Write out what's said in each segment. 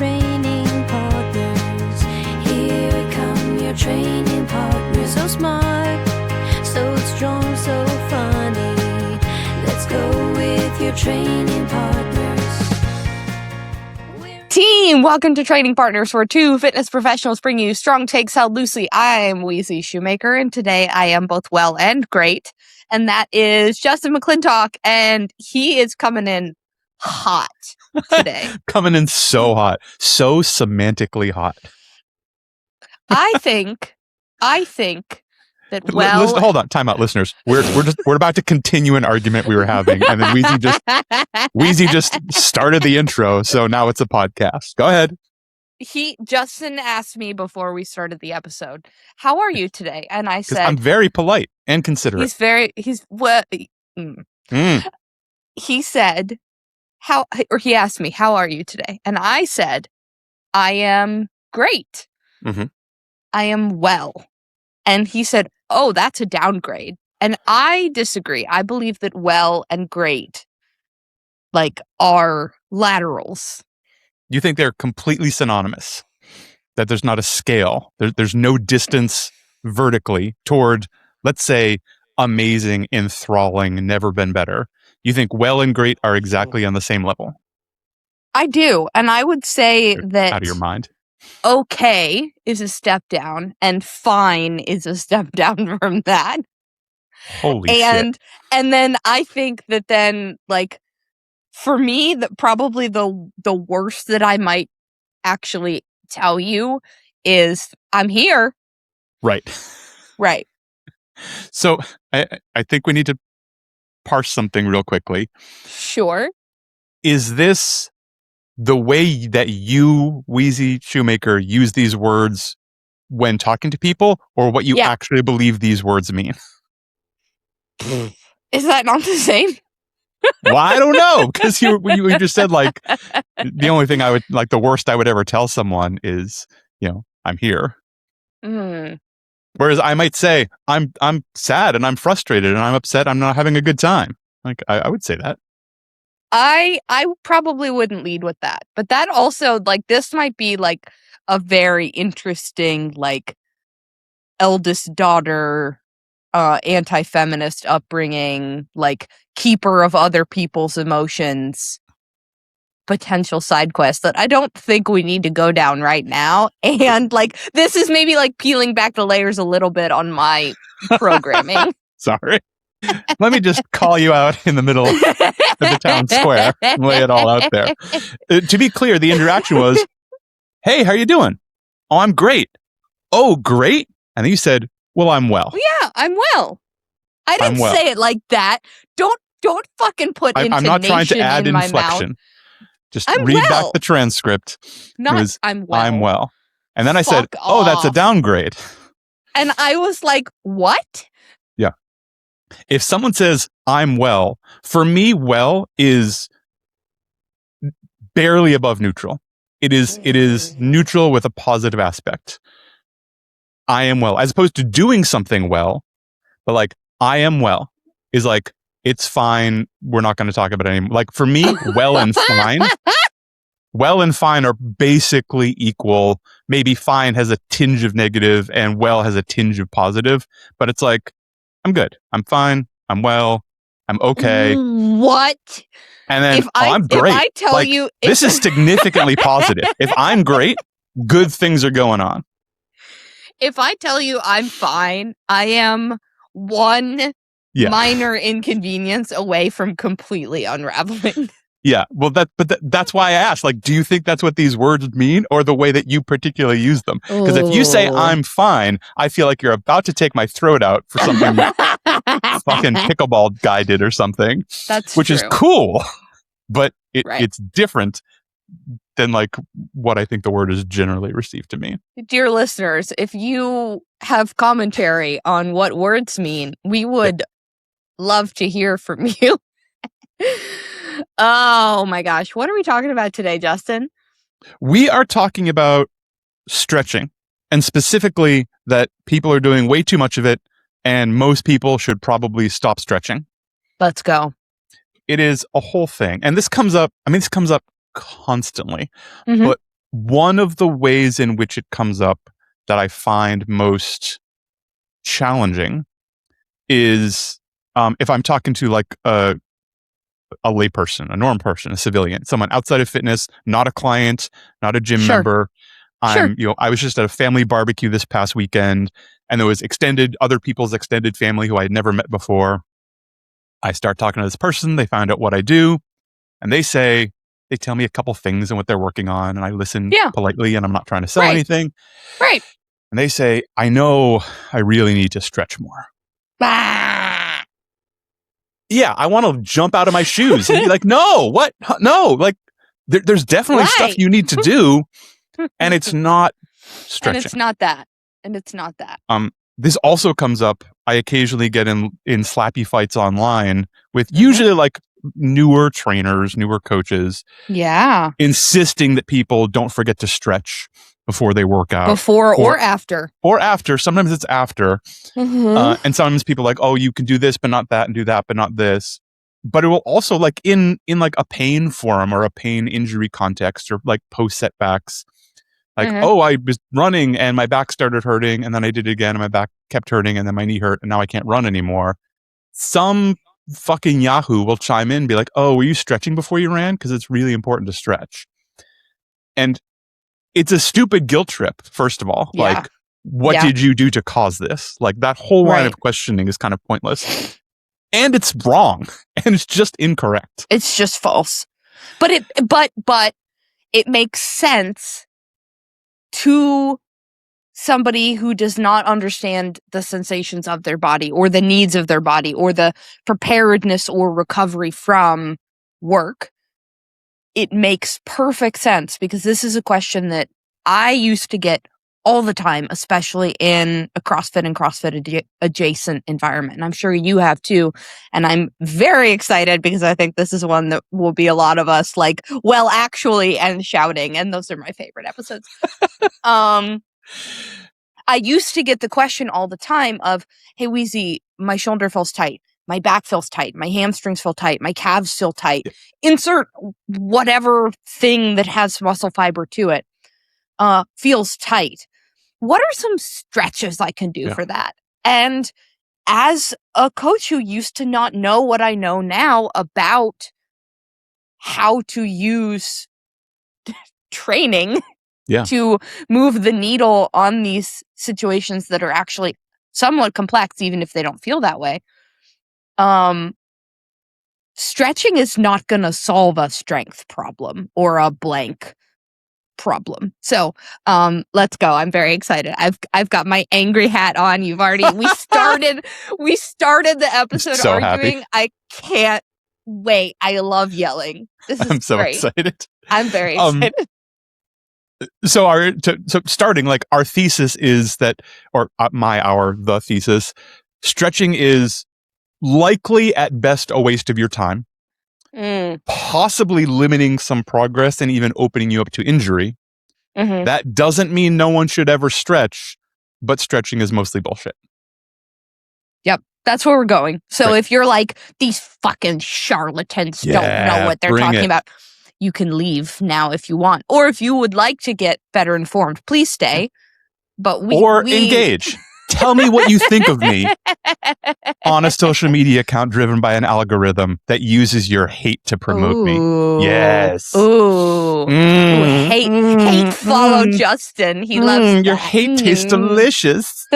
training partners. Here come your training partners. So smart, so strong, so funny. Let's go with your training partners. Team, welcome to Training Partners, where two fitness professionals bring you strong takes held loosely. I'm Wheezy Shoemaker, and today I am both well and great. And that is Justin McClintock, and he is coming in hot today. Coming in so hot, so semantically hot. I think that Hold on, time out, listeners. We're about to continue an argument we were having, and then Wheezy just started the intro, so now it's a podcast. Go ahead. Justin asked me before we started the episode, "How are you today?" And I said, I'm very polite and considerate. He said, he asked me, "How are you today?" And I said, "I am great. Mm-hmm. I am well." And he said, "Oh, that's a downgrade." And I disagree. I believe that well and great, are laterals. You think they're completely synonymous? That there's not a scale? There's no distance vertically toward, let's say, amazing, enthralling, never been better. You think well and great are exactly on the same level? I do. And I would say You're that out of your mind. Okay is a step down, and fine is a step down from that. Holy shit. And then I think that then, for me, probably the worst that I might actually tell you is I'm here. Right. Right. So I think we need to parse something real quickly. Sure. Is this the way that you, Wheezy Shoemaker, use these words when talking to people, or what you actually believe these words mean? Is that not the same? Well, I don't know, because you just said the only thing I would the worst I would ever tell someone is, I'm here. Mm. Whereas I might say I'm sad and I'm frustrated and I'm upset. I'm not having a good time. I would say that. I probably wouldn't lead with that, but that also this might be a very interesting eldest daughter anti-feminist upbringing, keeper of other people's emotions, potential side quest that I don't think we need to go down right now. And this is maybe peeling back the layers a little bit on my programming. Sorry. Let me just call you out in the middle of the town square and lay it all out there. To be clear, the interaction was, "Hey, how are you doing?" "Oh, I'm great." "Oh, great." And then you said, "Well, I'm well." Yeah, I'm well. I didn't say it like that. Don't fucking put intonation I'm not trying to add in inflection. My mouth. Just I'm read well. back the transcript. I'm well. I'm well. And then I said, Fuck "Oh, that's a off." downgrade." And I was like, what? Yeah. If someone says, "I'm well," for me, well is barely above neutral. It is neutral with a positive aspect. I am well, as opposed to doing something well, but I am well is it's fine. We're not going to talk about it anymore. For me, well and fine are basically equal. Maybe fine has a tinge of negative and well has a tinge of positive, but it's I'm good. I'm fine. I'm well. I'm okay. What? And then I'm great. If I tell you, this is significantly positive. If I'm great, good things are going on. If I tell you I'm fine, I am one minor inconvenience away from completely unraveling. Yeah, well, that's why I asked. Do you think that's what these words mean, or the way that you particularly use them? Because if you say I'm fine, I feel like you're about to take my throat out for something fucking pickleball guy did or something. Which true. Is cool, but it's different than what I think the word is generally received to mean. Dear listeners, if you have commentary on what words mean, we would love to hear from you. Oh my gosh. What are we talking about today, Justin? We are talking about stretching, and specifically that people are doing way too much of it, and most people should probably stop stretching. Let's go. It is a whole thing. And this comes up constantly. Mm-hmm. But one of the ways in which it comes up that I find most challenging is if I'm talking to like a layperson, a norm person, a civilian, someone outside of fitness, not a client, not a gym Sure. member. Sure. I was just at a family barbecue this past weekend, and there was other people's extended family who I had never met before. I start talking to this person, they find out what I do, and they tell me a couple things and what they're working on, and I listen politely, and I'm not trying to sell anything. Right. And they say, I know I really need to stretch more. Ah. Yeah, I want to jump out of my shoes and be like, no, what? No, like there's definitely stuff you need to do, and it's not stretching. And it's not that. And it's not that. This also comes up. I occasionally get in slappy fights online with usually like newer trainers, newer coaches. Yeah. Insisting that people don't forget to stretch before they work out. Before or after. Or after. Sometimes it's after. And sometimes people are like, oh, you can do this, but not that, and do that, but not this. But it will also like in like a pain forum or a pain injury context or like post setbacks. Like, oh, I was running and my back started hurting, and then I did it again and my back kept hurting, and then my knee hurt and now I can't run anymore. Some fucking Yahoo will chime in and be like, oh, were you stretching before you ran? Because it's really important to stretch. And it's a stupid guilt trip, first of all. Like, what did you do to cause this? Like, that whole line of questioning is kind of pointless. And it's wrong. And it's just incorrect. It's just false. But it makes sense to somebody who does not understand the sensations of their body or the needs of their body or the preparedness or recovery from work. It makes perfect sense, because this is a question that I used to get all the time, especially in a CrossFit and CrossFit adjacent environment. And I'm sure you have too. And I'm very excited because I think this is one that will be a lot of us like, well, actually, and shouting. And those are my favorite episodes. I used to get the question all the time of, hey, Wheezy, my shoulder feels tight. My back feels tight. My hamstrings feel tight. My calves feel tight. Insert whatever thing that has muscle fiber to it feels tight. What are some stretches I can do for that? And as a coach who used to not know what I know now about how to use training to move the needle on these situations that are actually somewhat complex, even if they don't feel that way. Stretching is not going to solve a strength problem or a blank problem. So, let's go. I'm very excited. I've got my angry hat on. We started the episode so arguing. Happy. I can't wait. I love yelling. This is I'm so great. excited. I'm very excited. So starting, like, our thesis is that, or the thesis, stretching is likely at best a waste of your time, possibly limiting some progress and even opening you up to injury. That doesn't mean no one should ever stretch, but stretching is mostly bullshit. Yep. That's where we're going. So if you're like, these fucking charlatans don't know what they're talking about, you can leave now if you want. Or if you would like to get better informed, please stay. But we engage. Tell me what you think of me on a social media account driven by an algorithm that uses your hate to promote me. Yes. Ooh. Hate follow Justin. He loves your hate tastes delicious.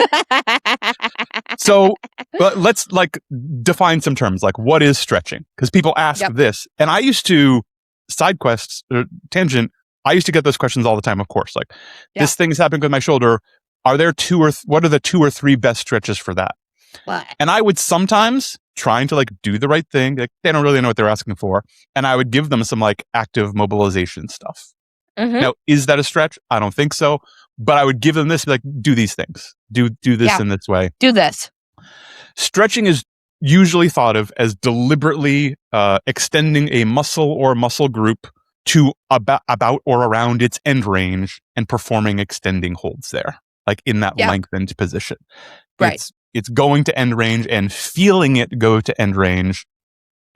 So let's like define some terms. Like, what is stretching? Because people ask this. And I used to, side quests, tangent, I used to get those questions all the time, of course. Like, this thing is happening with my shoulder. Are there what are the 2 or 3 best stretches for that? What? And I would sometimes, trying to like do the right thing, like, they don't really know what they're asking for, and I would give them some like active mobilization stuff. Now, is that a stretch? I don't think so. But I would give them this, like, do these things. Do this in this way. Do this. Stretching is usually thought of as deliberately extending a muscle or muscle group to about or around its end range and performing extending holds there. Like in that lengthened position. Right. It's going to end range and feeling it go to end range,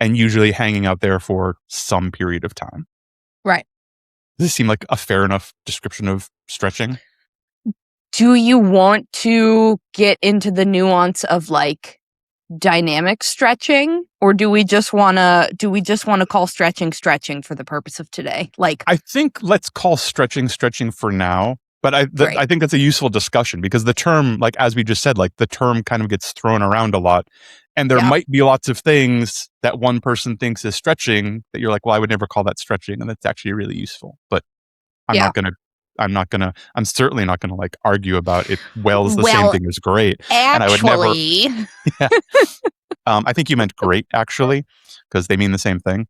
and usually hanging out there for some period of time. Right. Does this seem like a fair enough description of stretching? Do you want to get into the nuance of like dynamic stretching, or do we just want to call stretching for the purpose of today? Like, I think let's call stretching for now. But I think that's a useful discussion because the term, like as we just said, like the term kind of gets thrown around a lot, and there might be lots of things that one person thinks is stretching that you're like, well, I would never call that stretching, and that's actually really useful. But I'm certainly not gonna like argue about it. Well's the same thing as great, and I would never. Yeah. I think you meant great actually, because they mean the same thing.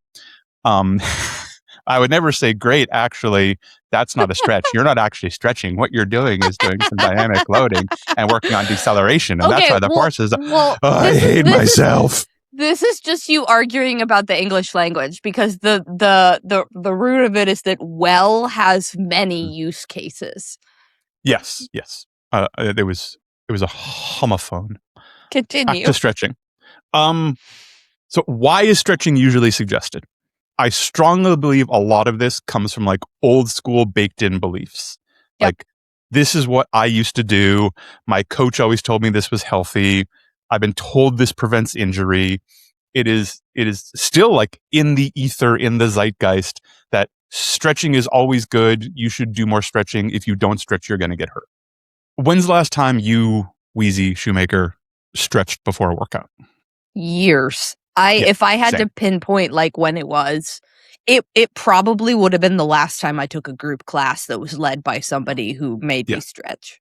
I would never say great, actually, that's not a stretch. You're not actually stretching. What you're doing is doing some dynamic loading and working on deceleration. And that's why the horse is, I hate myself. This is just you arguing about the English language because the root of it is that well has many use cases. Yes. It was a homophone. Continue. Back to stretching. So why is stretching usually suggested? I strongly believe a lot of this comes from like old school baked in beliefs. Yep. Like, this is what I used to do. My coach always told me this was healthy. I've been told this prevents injury. It is still like in the ether, in the zeitgeist, that stretching is always good. You should do more stretching. If you don't stretch, you're going to get hurt. When's the last time you, Wheezy Shoemaker, stretched before a workout? Years. If I had to pinpoint like when it was, it probably would have been the last time I took a group class that was led by somebody who made me stretch.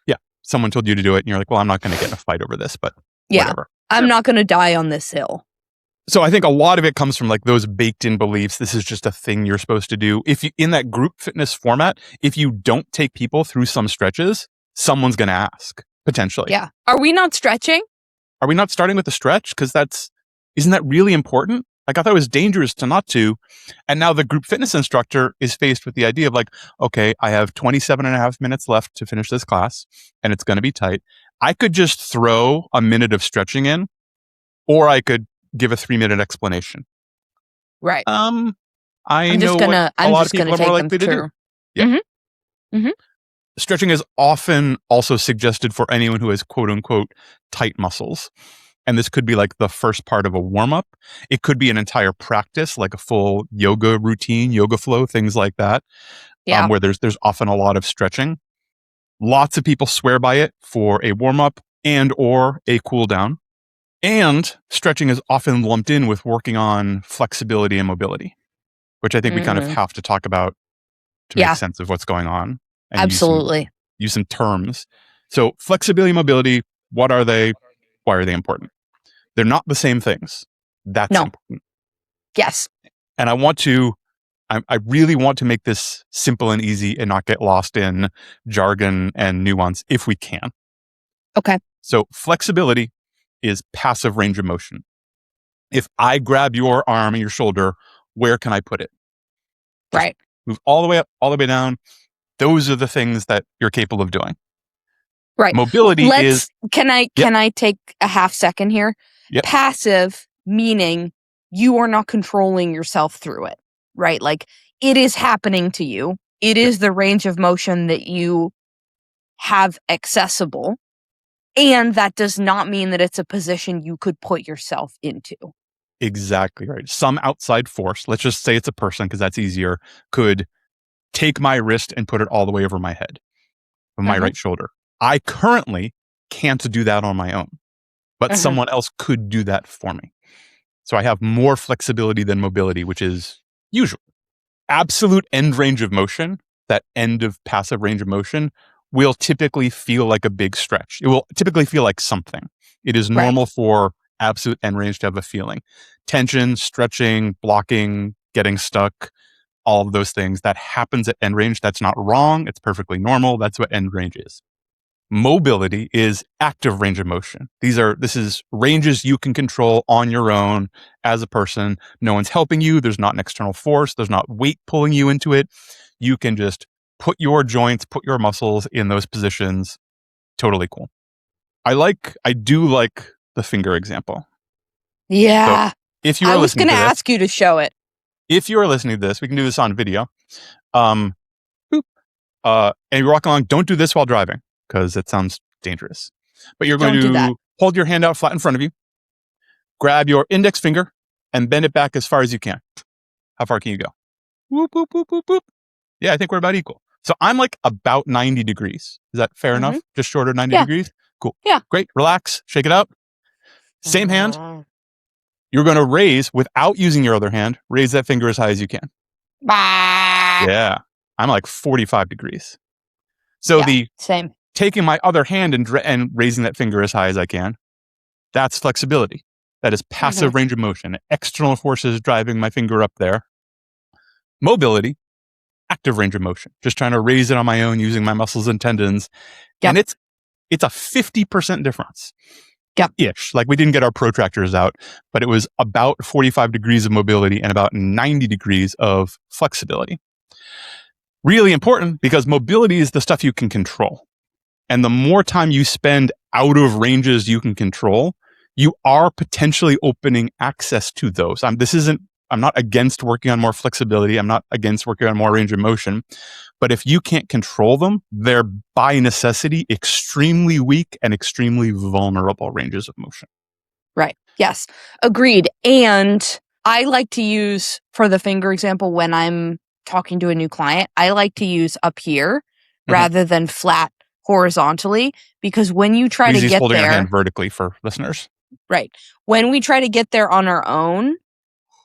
Yeah. Someone told you to do it and you're like, well, I'm not going to get in a fight over this, but whatever. I'm not going to die on this hill. So I think a lot of it comes from like those baked in beliefs. This is just a thing you're supposed to do. If you, in that group fitness format, if you don't take people through some stretches, someone's going to ask, potentially. Yeah. Are we not stretching? Are we not starting with the stretch? Because isn't that really important? Like, I thought it was dangerous to not to. And now the group fitness instructor is faced with the idea of like, okay, I have 27 and a half minutes left to finish this class and it's going to be tight. I could just throw a minute of stretching in, or I could give a 3-minute explanation. Right. I'm just gonna take them through. Yeah. Mm-hmm. Mm-hmm. Stretching is often also suggested for anyone who has quote unquote tight muscles. And this could be like the first part of a warm-up. It could be an entire practice, like a full yoga routine, yoga flow, things like that. Yeah. Where there's often a lot of stretching. Lots of people swear by it for a warm-up and or a cool down. And stretching is often lumped in with working on flexibility and mobility, which I think we kind of have to talk about to make sense of what's going on. And absolutely. Use some terms. So flexibility and mobility, what are they? Why are they important? They're not the same things. That's important. Yes. And I really want to make this simple and easy and not get lost in jargon and nuance if we can. Okay. So flexibility is passive range of motion. If I grab your arm and your shoulder, where can I put it? Right. Move all the way up, all the way down. Those are the things that you're capable of doing. Right. Mobility is... Can I take a half second here? Yep. Passive, meaning you are not controlling yourself through it, right? Like, it is happening to you. It is the range of motion that you have accessible. And that does not mean that it's a position you could put yourself into. Exactly right. Some outside force, let's just say it's a person because that's easier, could take my wrist and put it all the way over my head, on my right shoulder. I currently can't do that on my own, but someone else could do that for me. So I have more flexibility than mobility, which is usual. Absolute end range of motion, that end of passive range of motion, will typically feel like a big stretch. It will typically feel like something. It is normal for absolute end range to have a feeling. Tension, stretching, blocking, getting stuck, all of those things, that happens at end range. That's not wrong. It's perfectly normal. That's what end range is. Mobility is active range of motion. This is ranges you can control on your own as a person. No one's helping you. There's not an external force. There's not weight pulling you into it. You can just put your joints, put your muscles in those positions. Totally cool. I do like the finger example. Yeah. So if you are I was going to ask you to show it. If you are listening to this, we can do this on video. boop. And you're walking along. Don't do this while driving because it sounds dangerous. But you're going Don't do that. to hold your hand out flat in front of you, grab your index finger, and bend it back as far as you can. How far can you go? Whoop, whoop, whoop, whoop, whoop. Yeah, I think we're about equal. So I'm like about 90 degrees. Is that fair enough? Just short of 90 Yeah. degrees? Cool. Yeah. Great. Relax. Shake it out. Same hand. You're going to raise, without using your other hand, raise that finger as high as you can. Bah. Yeah. I'm like 45 degrees. So Yeah, the same. taking my other hand and raising that finger as high as I can, that's flexibility. That is passive range of motion. External forces driving my finger up there. Mobility, active range of motion. Just trying to raise it on my own using my muscles and tendons. Yep. And it's a 50% difference. Yep. Ish. Like we didn't get our protractors out, but it was about 45 degrees of mobility and about 90 degrees of flexibility. Really important because mobility is the stuff you can control. And the more time you spend out of ranges you can control, you are potentially opening access to those. I'm not against working on more flexibility. I'm not against working on more range of motion. But if you can't control them, they're by necessity extremely weak and extremely vulnerable ranges of motion. Right. Yes. Agreed. And I like to use, for the finger example, when I'm talking to a new client, I like to use up here rather than flat horizontally, because when you try to get holding there, your hand vertically for listeners. right. When we try to get there on our own,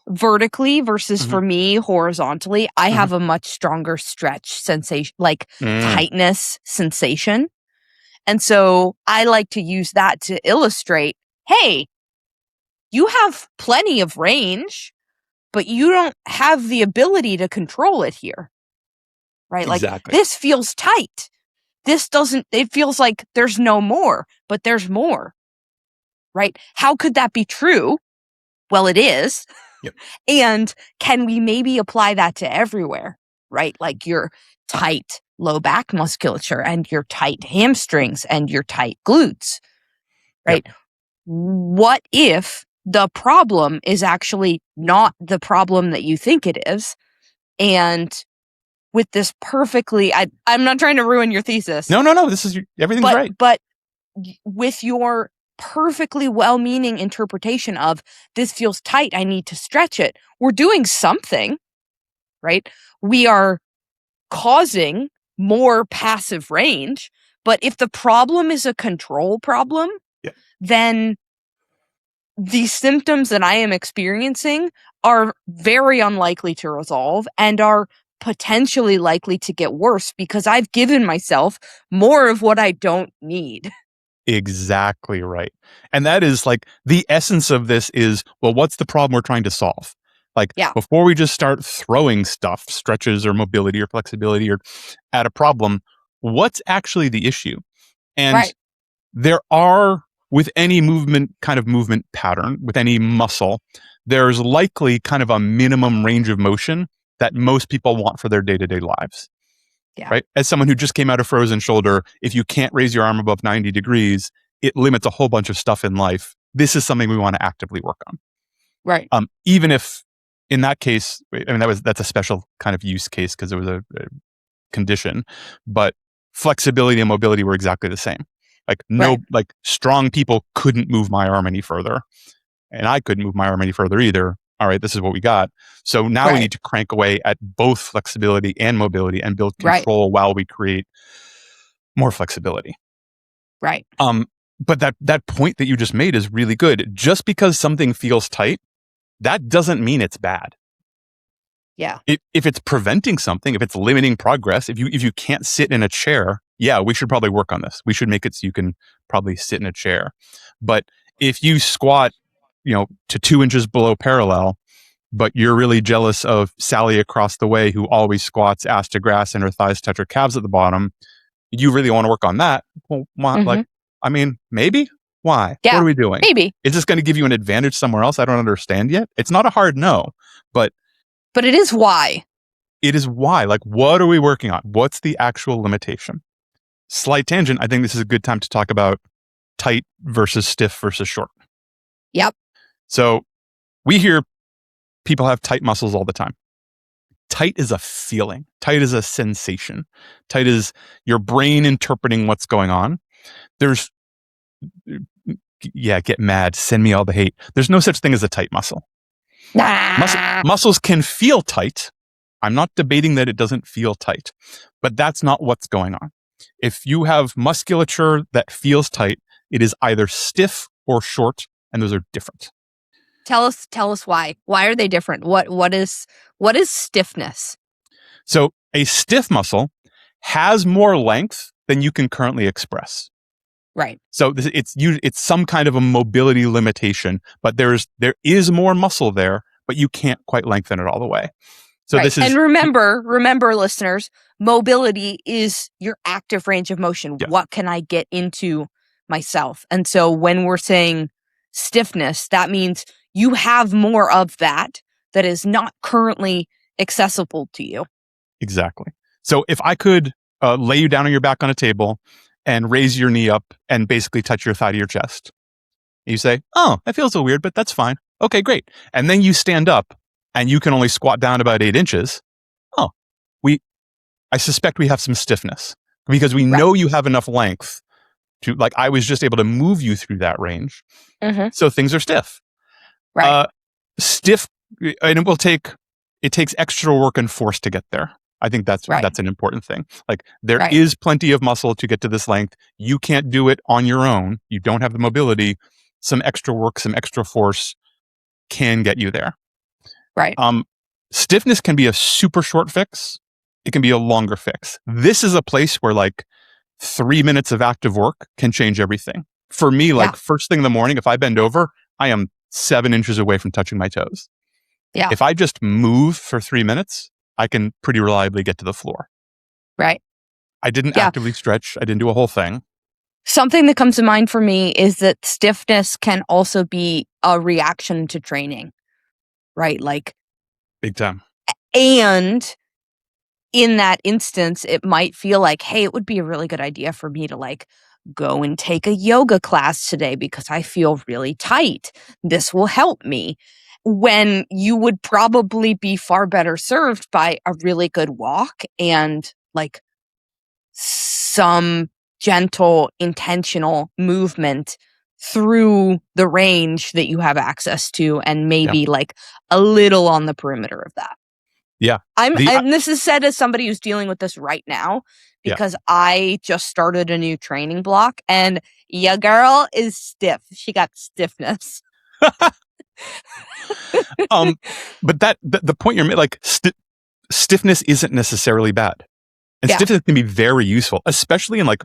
vertically versus for me horizontally, I have a much stronger stretch sensation, like tightness sensation. And so I like to use that to illustrate, hey, you have plenty of range, but you don't have the ability to control it here. Right? Exactly. Like this feels tight. It feels like there's no more, but there's more. Right? How could that be true? Well, it is. Yep. And can we maybe apply that to everywhere? Right? Like your tight low back musculature and your tight hamstrings and your tight glutes. Right? Yep. What if the problem is actually not the problem that you think it is? And with this perfectly, I'm not trying to ruin your thesis. No. This is everything's right. But with your perfectly well-meaning interpretation of this feels tight, I need to stretch it, we're doing something, right? We are causing more passive range. But if the problem is a control problem, then the symptoms that I am experiencing are very unlikely to resolve and are potentially likely to get worse because I've given myself more of what I don't need. Exactly right. And that is like the essence of this is, well, what's the problem we're trying to solve? Like before we just start throwing stuff, stretches or mobility or flexibility or at a problem, what's actually the issue? And there are, with any movement pattern, with any muscle, there's likely kind of a minimum range of motion that most people want for their day-to-day lives. Yeah. Right? As someone who just came out of frozen shoulder, if you can't raise your arm above 90 degrees, it limits a whole bunch of stuff in life. This is something we want to actively work on. Right. Even if in that case, I mean, that's a special kind of use case because it was a condition, but flexibility and mobility were exactly the same. Like like strong people couldn't move my arm any further and I couldn't move my arm any further either. All right, this is what we got. So now we need to crank away at both flexibility and mobility and build control while we create more flexibility. Right. But that point that you just made is really good. Just because something feels tight, that doesn't mean it's bad. Yeah. If it's preventing something, if it's limiting progress, if you can't sit in a chair, we should probably work on this. We should make it so you can probably sit in a chair. But if you squat, to 2 inches below parallel, but you're really jealous of Sally across the way who always squats ass to grass and her thighs touch her calves at the bottom, you really want to work on that. Well, why, maybe? Why? Yeah, what are we doing? Maybe. Is this going to give you an advantage somewhere else I don't understand yet? It's not a hard no, but it is why. It is why. Like, what are we working on? What's the actual limitation? Slight tangent. I think this is a good time to talk about tight versus stiff versus short. Yep. So we hear people have tight muscles all the time. tight is a feeling. Tight is a sensation. Tight is your brain interpreting what's going on. There's, get mad. Send me all the hate. There's no such thing as a tight muscle. Muscles can feel tight. I'm not debating that it doesn't feel tight, but that's not what's going on. If you have musculature that feels tight, it is either stiff or short, and those are different. Tell us why. Why are they different? What is stiffness? So a stiff muscle has more length than you can currently express. Right. So it's some kind of a mobility limitation, but there is more muscle there, but you can't quite lengthen it all the way. So right. this is, and remember, listeners, mobility is your active range of motion. Yeah. What can I get into myself? And so when we're saying stiffness, that means you have more of that is not currently accessible to you. Exactly. So if I could lay you down on your back on a table and raise your knee up and basically touch your thigh to your chest, you say, oh, that feels a little weird, but that's fine. Okay, great. And then you stand up and you can only squat down about 8 inches. Oh, I suspect we have some stiffness because we know you have enough length to, like, I was just able to move you through that range. Mm-hmm. So things are stiff. Right. Stiff, and it takes extra work and force to get there. I think that's an important thing. Like, there is plenty of muscle to get to this length. You can't do it on your own. You don't have the mobility. Some extra work, some extra force can get you there. Right. Stiffness can be a super short fix. It can be a longer fix. This is a place where, like, 3 minutes of active work can change everything. For me, like, first thing in the morning, if I bend over, I am 7 inches away from touching my toes. Yeah. If I just move for 3 minutes, I can pretty reliably get to the floor. Right. I didn't actively stretch. I didn't do a whole thing. Something that comes to mind for me is that stiffness can also be a reaction to training, right? Like, big time. And in that instance, it might feel like, hey, it would be a really good idea for me to, like, go and take a yoga class today because I feel really tight. This will help me. When you would probably be far better served by a really good walk and, like, some gentle, intentional movement through the range that you have access to, and maybe like a little on the perimeter of that. Yeah. And this is said as somebody who's dealing with this right now, because I just started a new training block and your girl is stiff. She got stiffness. But the point you're making, like, stiffness isn't necessarily bad. And stiffness can be very useful, especially in, like,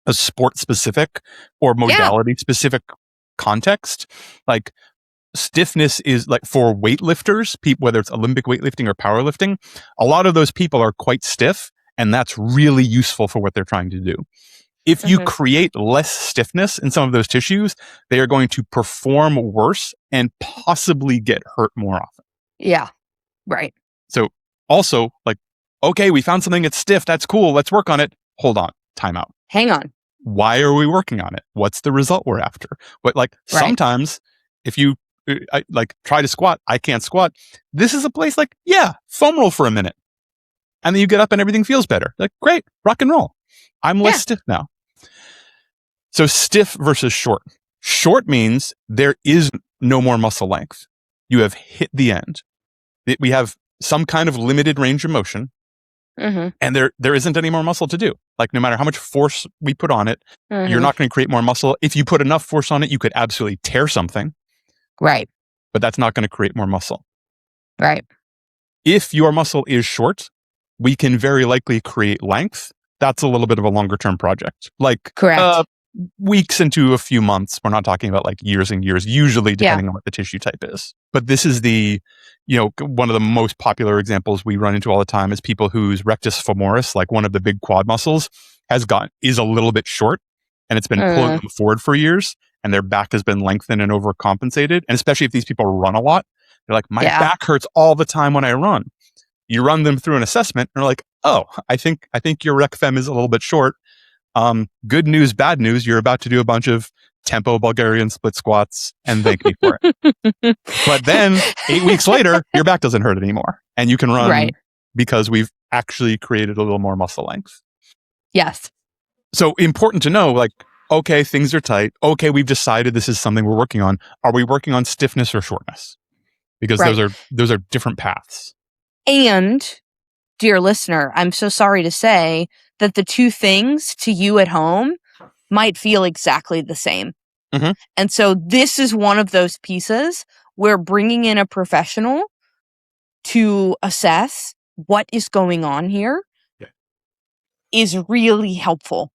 a sport specific or modality specific context. Like, stiffness is, like, for weightlifters, whether it's Olympic weightlifting or powerlifting, a lot of those people are quite stiff, and that's really useful for what they're trying to do. If you create less stiffness in some of those tissues, they are going to perform worse and possibly get hurt more often. Yeah. Right. So also, like, okay, we found something that's stiff. That's cool. Let's work on it. Hold on. Time out. Hang on. Why are we working on it? What's the result we're after? But, like, sometimes if you try to squat, I can't squat. This is a place, like, foam roll for a minute. And then you get up and everything feels better. Like, great, rock and roll. I'm less stiff now. So stiff versus short. Short means there is no more muscle length. You have hit the end. We have some kind of limited range of motion. And there isn't any more muscle to do. Like, no matter how much force we put on it, you're not going to create more muscle. If you put enough force on it, you could absolutely tear something. Right. But that's not going to create more muscle. Right. If your muscle is short, we can very likely create length. That's a little bit of a longer term project. Like, correct. Weeks into a few months. We're not talking about, like, years and years, usually depending on what the tissue type is. But this is one of the most popular examples we run into all the time is people whose rectus femoris, like one of the big quad muscles, is a little bit short, and it's been pulling them forward for years, and their back has been lengthened and overcompensated. And especially if these people run a lot, they're like, my back hurts all the time when I run. You run them through an assessment, and they're like, oh, I think your rec fem is a little bit short. Good news, bad news. You're about to do a bunch of tempo Bulgarian split squats and thank me for it. But then 8 weeks later, your back doesn't hurt anymore. and you can run Right. because we've actually created a little more muscle length. Yes. So important to know, like, okay, things are tight. Okay, we've decided this is something we're working on. Are we working on stiffness or shortness? Because Right. those are different paths. And, dear listener, I'm so sorry to say that the two things to you at home might feel exactly the same. Mhm. And so this is one of those pieces where bringing in a professional to assess what is going on here Yeah. is really helpful.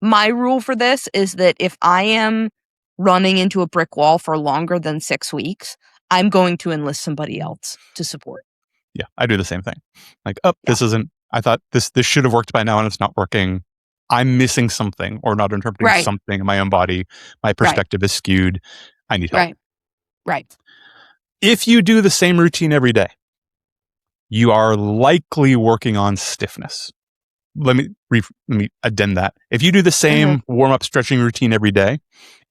My rule for this is that if I am running into a brick wall for longer than 6 weeks, I'm going to enlist somebody else to support. Yeah, I do the same thing. Like, this isn't, I thought this should have worked by now and it's not working. I'm missing something or not interpreting Right. something in my own body. My perspective is skewed. I need help. Right. If you do the same routine every day, you are likely working on stiffness. Let me addend that. If you do the same warm-up stretching routine every day,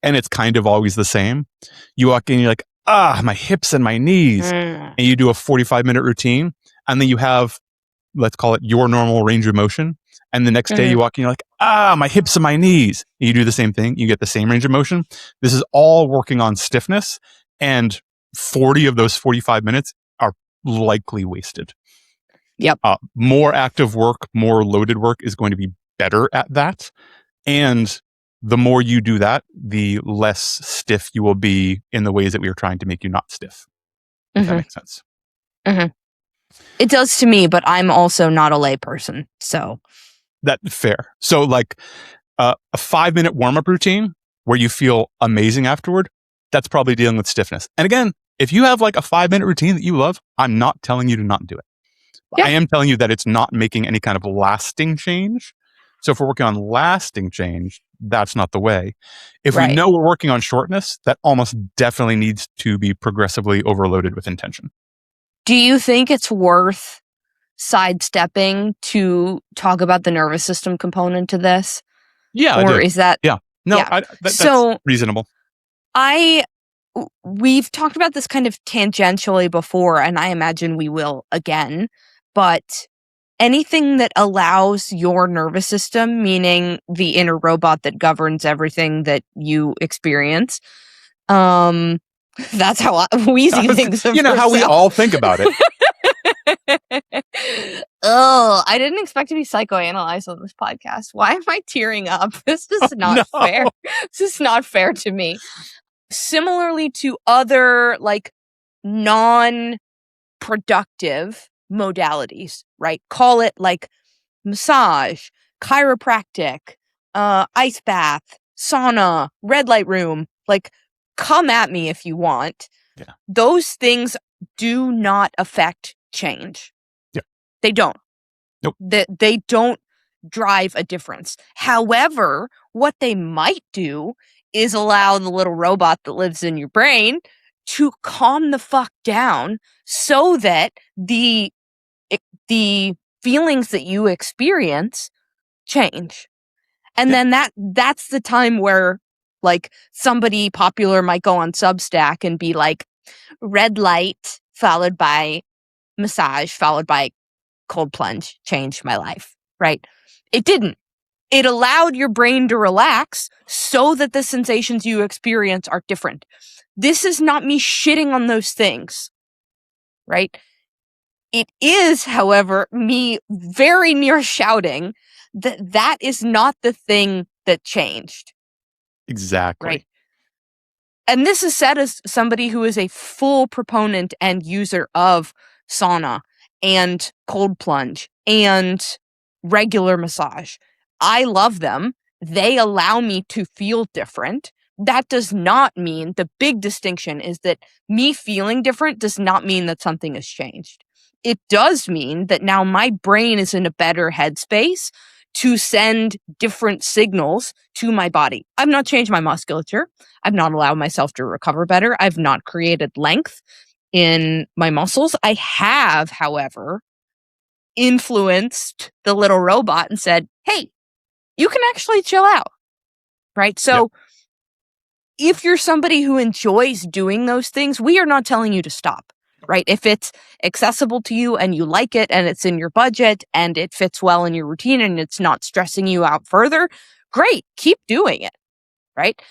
and it's kind of always the same, you walk in, you're like, my hips and my knees. And you do a 45-minute routine, and then you have, let's call it your normal range of motion. And the next day you walk in, you're like, my hips and my knees. And you do the same thing. You get the same range of motion. This is all working on stiffness. And 40 of those 45 minutes are likely wasted. Yep. More active work, more loaded work is going to be better at that. And the more you do that, the less stiff you will be in the ways that we are trying to make you not stiff. If that makes sense. It does to me, but I'm also not a lay person. So that's fair. So like a 5-minute warm-up routine where you feel amazing afterward, that's probably dealing with stiffness. And again, if you have like a 5-minute routine that you love, I'm not telling you to not do it. Yeah. I am telling you that it's not making any kind of lasting change. So if we're working on lasting change, that's not the way. If we know we're working on shortness, that almost definitely needs to be progressively overloaded with intention. Do you think it's worth sidestepping to talk about the nervous system component to this? Yeah, or I do. is that that's reasonable. We've talked about this kind of tangentially before, and I imagine we will again, but anything that allows your nervous system, meaning the inner robot that governs everything that you experience, that's how Wheezy thinks of how we all think about it. Oh, I didn't expect to be psychoanalyzed on this podcast. Why am I tearing up? This is not fair. This is not fair to me. Similarly to other like non-productive modalities, right? Call it like massage, chiropractic, ice bath, sauna, red light room. Like, come at me if you want. Yeah. Those things do not affect change. Yeah. They don't. Nope. They don't drive a difference. However, what they might do is allow the little robot that lives in your brain to calm the fuck down so that the feelings that you experience change. And then that's the time where like somebody popular might go on Substack and be like, red light followed by massage followed by cold plunge changed my life, right? It didn't. It allowed your brain to relax so that the sensations you experience are different. This is not me shitting on those things, right? It is, however, me very near shouting that that is not the thing that changed. Exactly. Right. And this is said as somebody who is a full proponent and user of sauna and cold plunge and regular massage. I love them. They allow me to feel different. That does not mean, the big distinction is that me feeling different does not mean that something has changed. It does mean that now my brain is in a better headspace to send different signals to my body. I've not changed my musculature. I've not allowed myself to recover better. I've not created length in my muscles. I have, however, influenced the little robot and said, hey, you can actually chill out, right? So if you're somebody who enjoys doing those things, we are not telling you to stop. right? If it's accessible to you and you like it and it's in your budget and it fits well in your routine and it's not stressing you out further, great, keep doing it, right?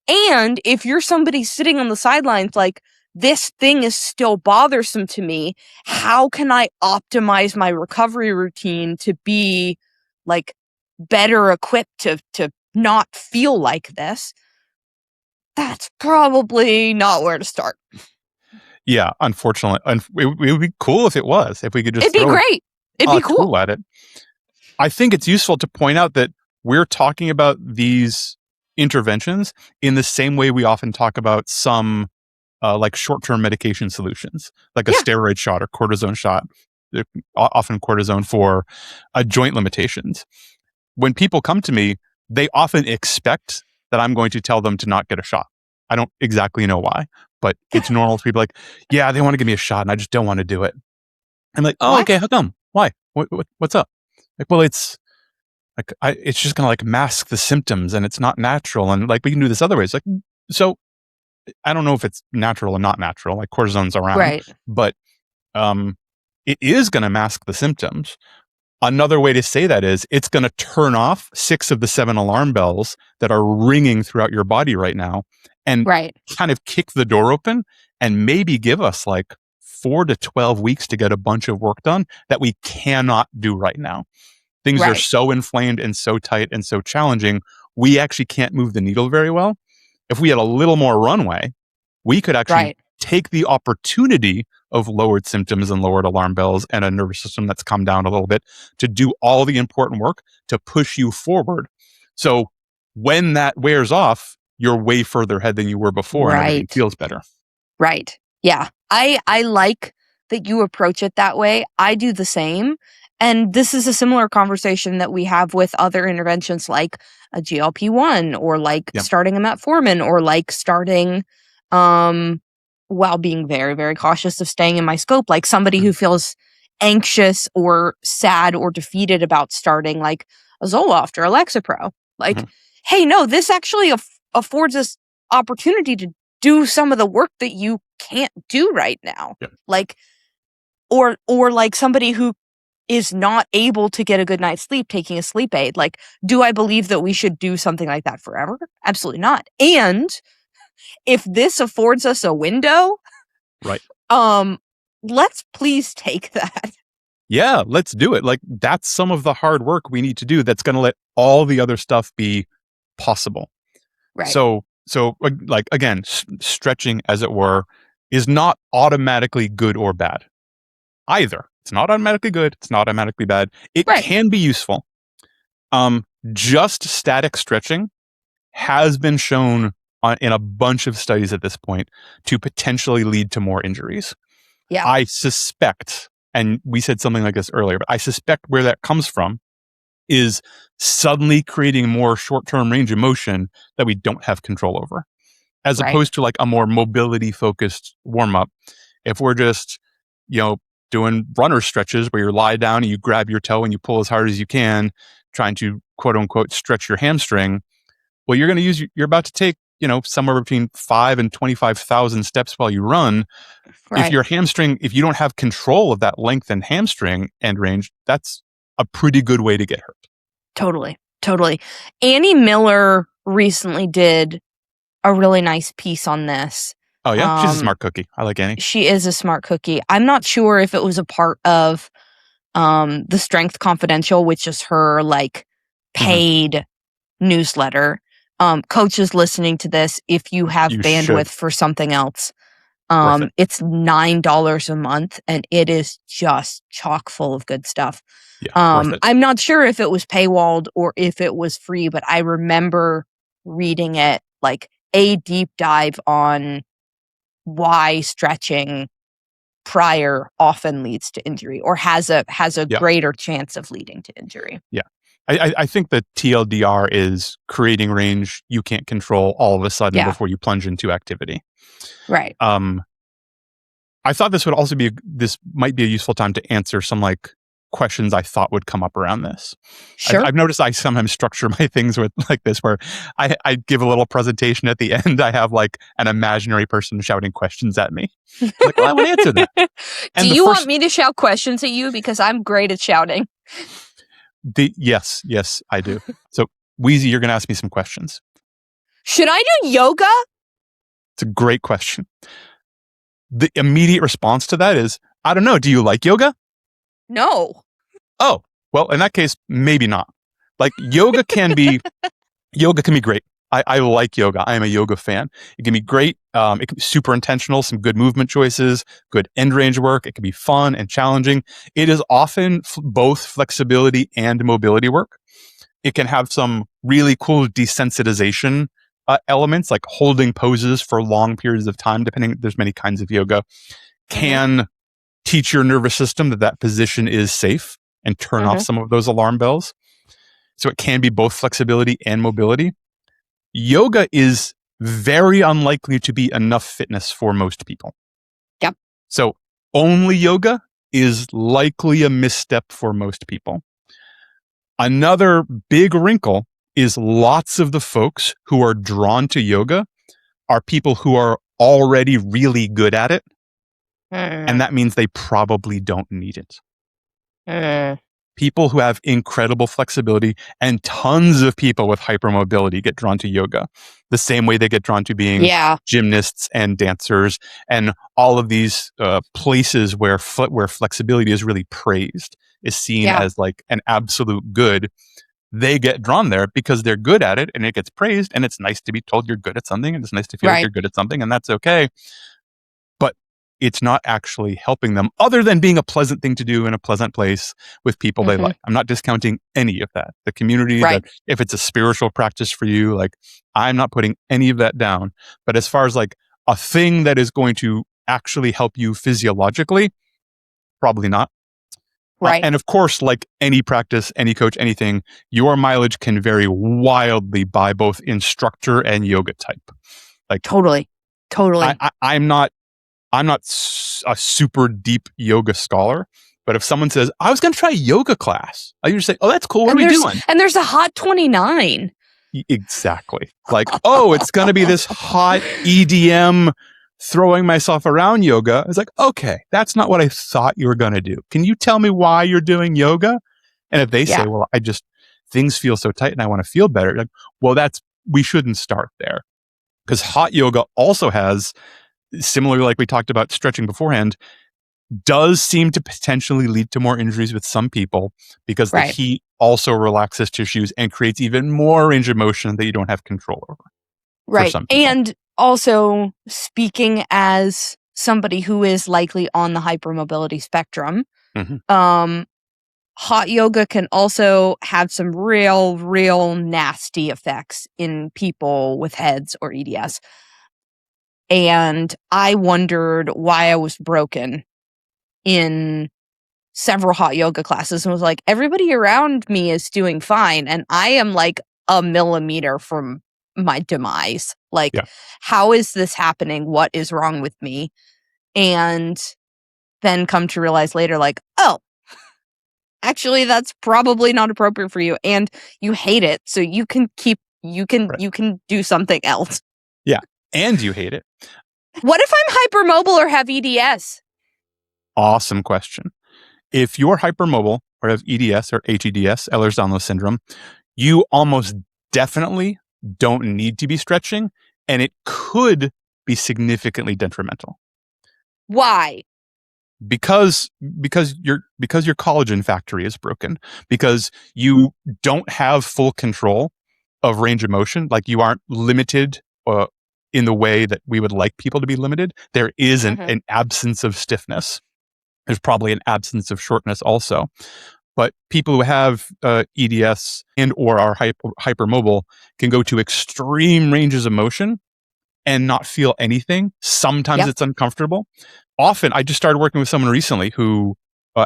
And if you're somebody sitting on the sidelines like, this thing is still bothersome to me, how can I optimize my recovery routine to be like better equipped to not feel like this? That's probably not where to start. Yeah, unfortunately. It would be cool if it was, if we could just It'd be throw great. It'd a be cool. tool at it. I think it's useful to point out that we're talking about these interventions in the same way we often talk about some like short-term medication solutions, like a Yeah. steroid shot or cortisone shot, often cortisone for joint limitations. When people come to me, they often expect that I'm going to tell them to not get a shot. I don't exactly know why, but it's normal for people like, yeah, they want to give me a shot and I just don't want to do it. I'm like, oh, What? okay, how come? Why? What's up? Like, well, it's like, it's just going to like mask the symptoms and it's not natural. And like, we can do this other ways. Like, so I don't know if it's natural or not natural, like cortisone's around, Right. but it is going to mask the symptoms. Another way to say that is it's going to turn off 6 of the 7 alarm bells that are ringing throughout your body right now and Right. kind of kick the door open and maybe give us like 4 to 12 weeks to get a bunch of work done that we cannot do right now. Things are Right. so inflamed and so tight and so challenging, we actually can't move the needle very well. If we had a little more runway, we could actually Right. take the opportunity of lowered symptoms and lowered alarm bells and a nervous system that's come down a little bit to do all the important work to push you forward. So when that wears off, you're way further ahead than you were before and everything Right. feels better. Right. Yeah. I like that you approach it that way. I do the same. And this is a similar conversation that we have with other interventions like a GLP-1 or like Yeah. starting a metformin or like starting while being very, very cautious of staying in my scope, like somebody who feels anxious or sad or defeated about starting like a Zoloft or a Lexapro. Like, Mhm. hey, no, this actually affords us opportunity to do some of the work that you can't do right now. Yeah. Like, or like somebody who is not able to get a good night's sleep taking a sleep aid. Like, do I believe that we should do something like that forever? Absolutely not. And if this affords us a window, Right. let's please take that. Yeah, let's do it. Like that's some of the hard work we need to do that's going to let all the other stuff be possible. Right. So like again, stretching as it were is not automatically good or bad either. It's not automatically good. It's not automatically bad. It Right. can be useful. Just static stretching has been shown in a bunch of studies at this point to potentially lead to more injuries. Yeah. I suspect, and we said something like this earlier, but I suspect where that comes from is suddenly creating more short-term range of motion that we don't have control over, as Right. opposed to like a more mobility-focused warm-up. If we're just, doing runner stretches where you lie down and you grab your toe and you pull as hard as you can, trying to quote unquote stretch your hamstring, well, you're about to take, somewhere between 5 and 25,000 steps while you run. Right. If you don't have control of that length and hamstring end range, that's a pretty good way to get hurt. Totally. Annie Miller recently did a really nice piece on this. Oh yeah, she's a smart cookie. I like Annie. She is a smart cookie. I'm not sure if it was a part of the Strength Confidential, which is her like paid newsletter. Coaches listening to this, if you have You bandwidth should. for something else, Worth it. it's $9 a month and it is just chock full of good stuff. Yeah, worth it. I'm not sure if it was paywalled or if it was free, but I remember reading it like a deep dive on why stretching prior often leads to injury or has a Yeah. greater chance of leading to injury. I think the TLDR is creating range you can't control all of a sudden Yeah. before you plunge into activity. Right. I thought this might be a useful time to answer some like questions I thought would come up around this. Sure. I've noticed I sometimes structure my things with like this, where I give a little presentation at the end. I have like an imaginary person shouting questions at me. Like, well, I want to answer that. And Do you want me to shout questions at you? Because I'm great at shouting. Yes, I do. So, Wheezy, you're going to ask me some questions. Should I do yoga? It's a great question. The immediate response to that is, I don't know. Do you like yoga? No. Oh, well, in that case, maybe not. Like yoga can be great. I like yoga. I am a yoga fan. It can be great. It can be super intentional, some good movement choices, good end range work. It can be fun and challenging. It is often both flexibility and mobility work. It can have some really cool desensitization elements, like holding poses for long periods of time, depending, there's many kinds of yoga, can teach your nervous system that position is safe and turn off some of those alarm bells. So it can be both flexibility and mobility. Yoga is very unlikely to be enough fitness for most people. Yep. So only yoga is likely a misstep for most people. Another big wrinkle is lots of the folks who are drawn to yoga are people who are already really good at it. And that means they probably don't need it. People who have incredible flexibility, and tons of people with hypermobility get drawn to yoga the same way they get drawn to being gymnasts and dancers and all of these places where flexibility is really praised, is seen as like an absolute good. They get drawn there because they're good at it and it gets praised, and it's nice to be told you're good at something, and it's nice to feel like you're good at something, and that's okay. But it's not actually helping them, other than being a pleasant thing to do in a pleasant place with people they like. I'm not discounting any of that. The community, that if it's a spiritual practice for you, like I'm not putting any of that down. But as far as like a thing that is going to actually help you physiologically, probably not. And of course, like any practice, any coach, anything, your mileage can vary wildly by both instructor and yoga type. Like totally. I'm not a super deep yoga scholar, but if someone says, I was going to try a yoga class, I usually say, oh, that's cool. What are we doing? And there's a hot 29. Exactly. Like, oh, it's going to be this hot EDM throwing myself around yoga. It's like, okay, that's not what I thought you were going to do. Can you tell me why you're doing yoga? And if they say, well, things feel so tight and I want to feel better. Like, well, we shouldn't start there, because hot yoga also has, similarly, like we talked about stretching beforehand, does seem to potentially lead to more injuries with some people, because the heat also relaxes tissues and creates even more range of motion that you don't have control over. Right. And also, speaking as somebody who is likely on the hypermobility spectrum, hot yoga can also have some real nasty effects in people with heads or EDS. And I wondered why I was broken in several hot yoga classes, and was like, everybody around me is doing fine, and I am like a millimeter from my demise. Like, how is this happening? What is wrong with me? And then come to realize later, like, oh, actually, that's probably not appropriate for you, and you hate it, so you can do something else. Yeah, and you hate it. What if I'm hypermobile or have EDS? Awesome question. If you're hypermobile or have EDS or HEDS, Ehlers-Danlos syndrome, you almost definitely don't need to be stretching, and it could be significantly detrimental. Why? Because your collagen factory is broken, because you don't have full control of range of motion. Like, you aren't limited in the way that we would like people to be limited. There is an absence of stiffness. There's probably an absence of shortness also. But people who have EDS and or are hypermobile can go to extreme ranges of motion and not feel anything. Sometimes it's uncomfortable. Often, I just started working with someone recently who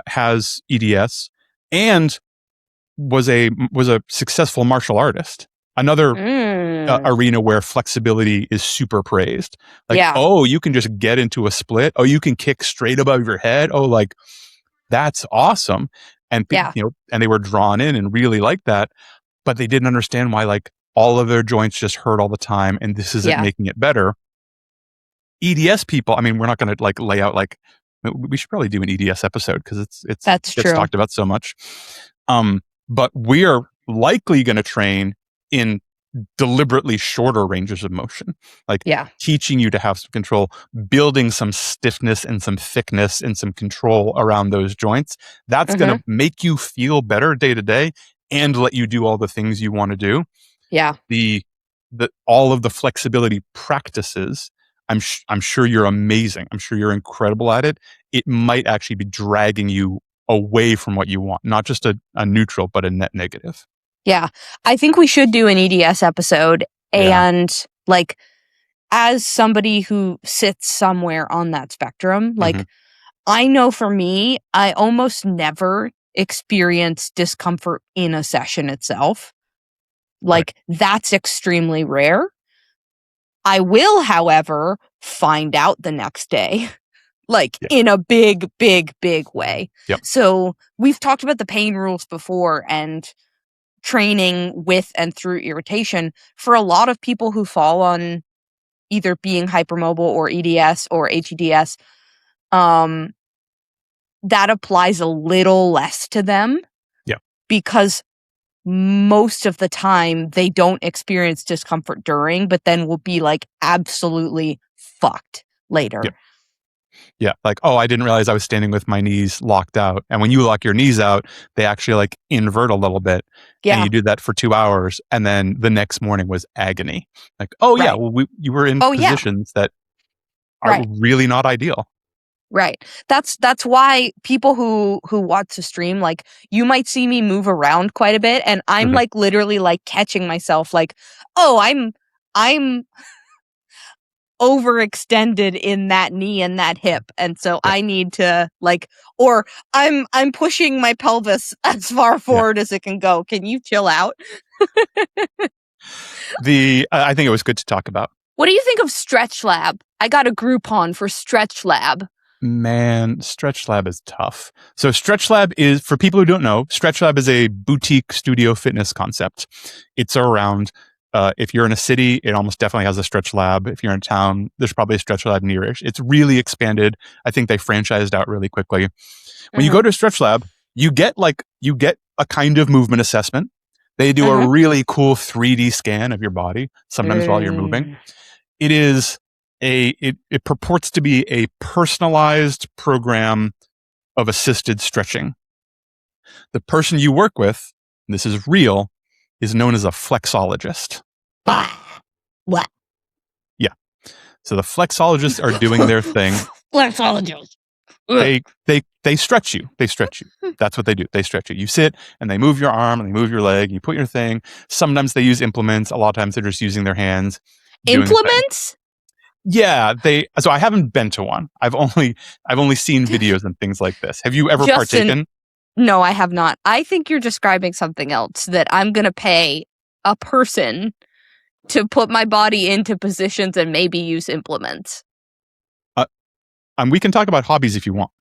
has EDS and was a successful martial artist. Another arena where flexibility is super praised. Like, oh, you can just get into a split. Oh, you can kick straight above your head. Oh, like, that's awesome. and Yeah. and they were drawn in and really liked that, but they didn't understand why like all of their joints just hurt all the time, and this isn't Yeah. making it better. EDS people, I mean, we're not going to like lay out like we should probably do an EDS episode because it's That's gets true. talked about so much. But we are likely going to train in deliberately shorter ranges of motion, like Yeah. teaching you to have some control, building some stiffness and some thickness and some control around those joints. That's going to make you feel better day to day and let you do all the things you want to do. Yeah. The all of the flexibility practices, I'm sure you're amazing. I'm sure you're incredible at it. It might actually be dragging you away from what you want, not just a neutral, but a net negative. Yeah. I think we should do an EDS episode. Yeah. And like, as somebody who sits somewhere on that spectrum, like, I know for me, I almost never experience discomfort in a session itself. Like, that's extremely rare. I will, however, find out the next day, like in a big, big, big way. Yep. So we've talked about the pain rules before and training with and through irritation. For a lot of people who fall on either being hypermobile or EDS or HEDS, that applies a little less to them. Yeah. Because most of the time they don't experience discomfort during, but then will be like absolutely fucked later. Yeah. Yeah. Like, oh, I didn't realize I was standing with my knees locked out. And when you lock your knees out, they actually like invert a little bit. Yeah. And you do that for 2 hours. And then the next morning was agony. Like, oh yeah, well, you were in positions that are really not ideal. Right. That's why people who watch the stream, like, you might see me move around quite a bit, and I'm like literally like catching myself, like, oh, I'm overextended in that knee and that hip, and so I need to like, or I'm pushing my pelvis as far forward as it can go. Can you chill out? I think it was good to talk about. What do you think of Stretch Lab? I got a Groupon for Stretch Lab. Man, Stretch Lab is tough. So Stretch Lab is, for people who don't know, Stretch Lab is a boutique studio fitness concept. It's around, if you're in a city, it almost definitely has a Stretch Lab. If you're in town, there's probably a Stretch Lab nearish. It's really expanded. I think they franchised out really quickly. When you go to a Stretch Lab, you get a kind of movement assessment. They do a really cool 3D scan of your body, sometimes while you're moving. It is it purports to be a personalized program of assisted stretching. The person you work with, and this is real, is known as a flexologist. What? Yeah. So the flexologists are doing their thing. Flexologist. They stretch you. They stretch you. That's what they do. They stretch you. You sit and they move your arm and they move your leg. You put your thing. Sometimes they use implements. A lot of times they're just using their hands. Implements? Yeah, so I haven't been to one. I've only seen videos and things like this. Have you ever partaken? No, I have not. I think you're describing something else, that I'm going to pay a person to put my body into positions and maybe use implements. And we can talk about hobbies if you want.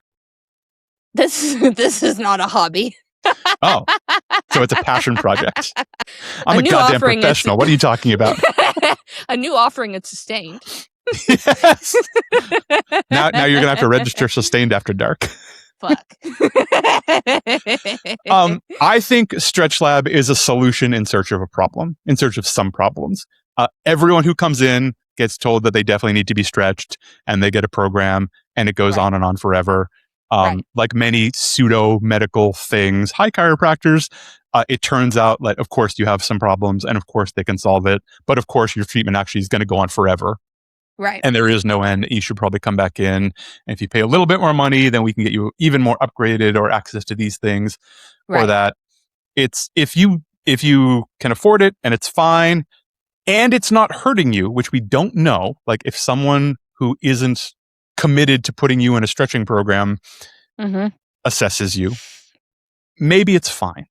This is not a hobby. Oh, so it's a passion project. I'm a goddamn professional. What are you talking about? A new offering at Sustained. Yes. Now you're gonna have to register Sustained after dark. Fuck. I think Stretch Lab is a solution in search of a problem, in search of some problems. Everyone who comes in gets told that they definitely need to be stretched, and they get a program, and it goes on and on forever. Like many pseudo medical things, hi chiropractors, it turns out that of course you have some problems, and of course they can solve it, but of course your treatment actually is going to go on forever. Right. And there is no end. You should probably come back in. And if you pay a little bit more money, then we can get you even more upgraded or access to these things. Or that it's if you can afford it and it's fine and it's not hurting you, which we don't know. Like if someone who isn't committed to putting you in a stretching program assesses you, maybe it's fine.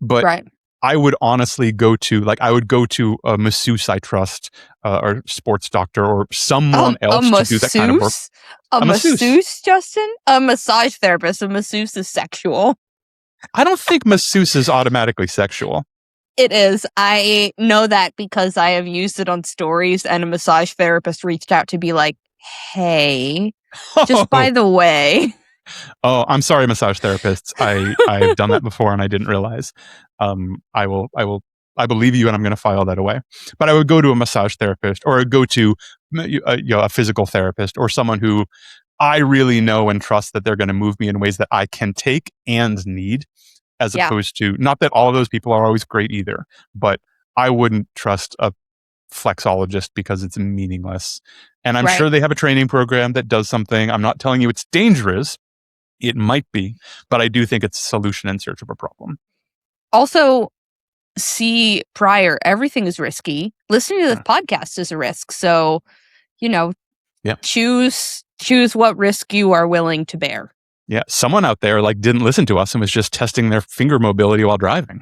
But I would honestly go to a masseuse I trust, or sports doctor, or someone else to do that kind of work. A masseuse, Justin? A massage therapist. A masseuse is sexual. I don't think masseuse is automatically sexual. It is. I know that because I have used it on stories, and a massage therapist reached out to be like, "Hey, just by the way." Oh, I'm sorry, massage therapists. I've done that before and I didn't realize. I believe you, and I'm going to file that away. But I would go to a massage therapist, or I'd go to a physical therapist, or someone who I really know and trust that they're going to move me in ways that I can take and need, as Yeah. opposed to, not that all of those people are always great either, but I wouldn't trust a flexologist because it's meaningless. And I'm Right. sure they have a training program that does something. I'm not telling you it's dangerous. It might be, but I do think it's a solution in search of a problem. Also, see prior, everything is risky. Listening to this podcast is a risk. So, Yeah. choose what risk you are willing to bear. Yeah. Someone out there didn't listen to us and was just testing their finger mobility while driving.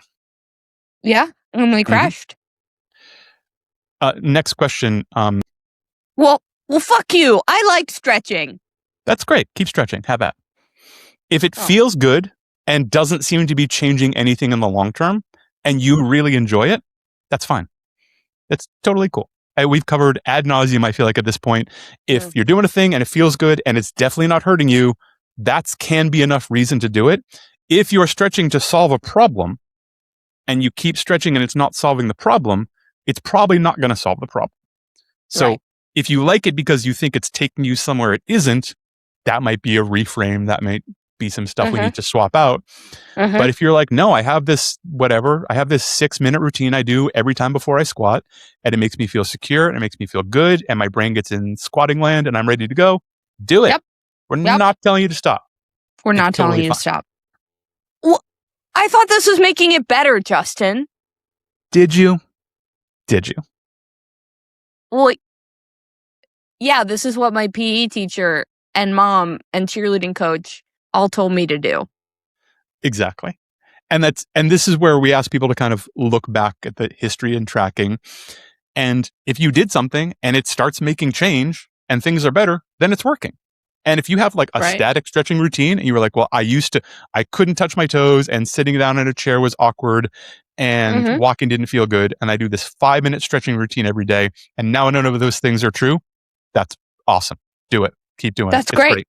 Yeah. And they crashed. Next question. Well, fuck you. I like stretching. That's great. Keep stretching. Have at. If it feels good and doesn't seem to be changing anything in the long term, and you really enjoy it, that's fine. It's totally cool. We've covered ad nauseum, I feel like, at this point. If you're doing a thing and it feels good and it's definitely not hurting you, that can be enough reason to do it. If you're stretching to solve a problem and you keep stretching and it's not solving the problem, it's probably not going to solve the problem. So if you like it because you think it's taking you somewhere it isn't, that might be a reframe. That might be some stuff we need to swap out. But if you're like, no, I have this 6-minute routine I do every time before I squat, and it makes me feel secure and it makes me feel good, and my brain gets in squatting land and I'm ready to go, do it. Yep. We're not telling you to stop. We're not telling you to stop. Well, I thought this was making it better, Justin. Did you? Well, yeah, this is what my PE teacher and mom and cheerleading coach all told me to do. Exactly. And this is where we ask people to kind of look back at the history and tracking. And if you did something and it starts making change and things are better, then it's working. And if you have a static stretching routine and you were like, well, I couldn't touch my toes and sitting down in a chair was awkward and walking didn't feel good. And I do this 5-minute stretching routine every day. And now none of those things are true. That's awesome. Do it. Keep doing it. That's great.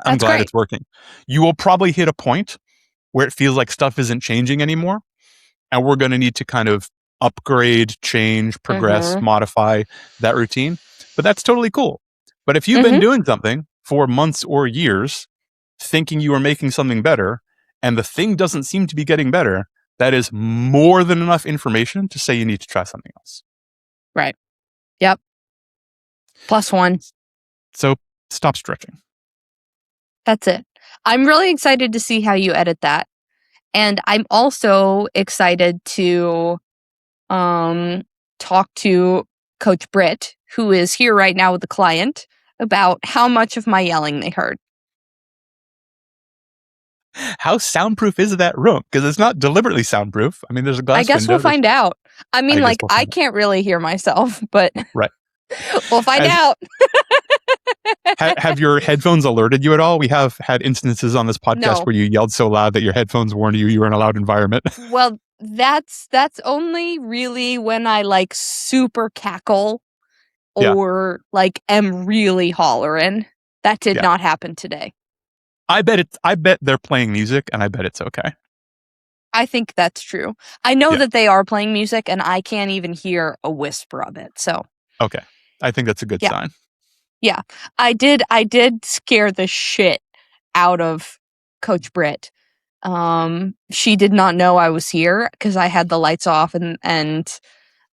I'm glad it's working. You will probably hit a point where it feels like stuff isn't changing anymore. And we're going to need to kind of upgrade, change, progress, modify that routine. But that's totally cool. But if you've been doing something for months or years, thinking you are making something better, and the thing doesn't seem to be getting better, that is more than enough information to say you need to try something else. Right. Yep. +1. So stop stretching. That's it. I'm really excited to see how you edit that. And I'm also excited to talk to Coach Britt, who is here right now with the client, about how much of my yelling they heard. How soundproof is that room? Because it's not deliberately soundproof. I mean, there's a glass window. I guess we'll find out. I mean, I can't really hear myself, but we'll find out. Have your headphones alerted you at all? We have had instances on this podcast where you yelled so loud that your headphones warned you were in a loud environment. Well, that's only really when I super cackle or am really hollering. That did not happen today. I bet they're playing music, and I bet it's okay. I think that's true. I know that they are playing music, and I can't even hear a whisper of it. So okay, I think that's a good sign. Yeah, I did scare the shit out of Coach Britt. She did not know I was here because I had the lights off and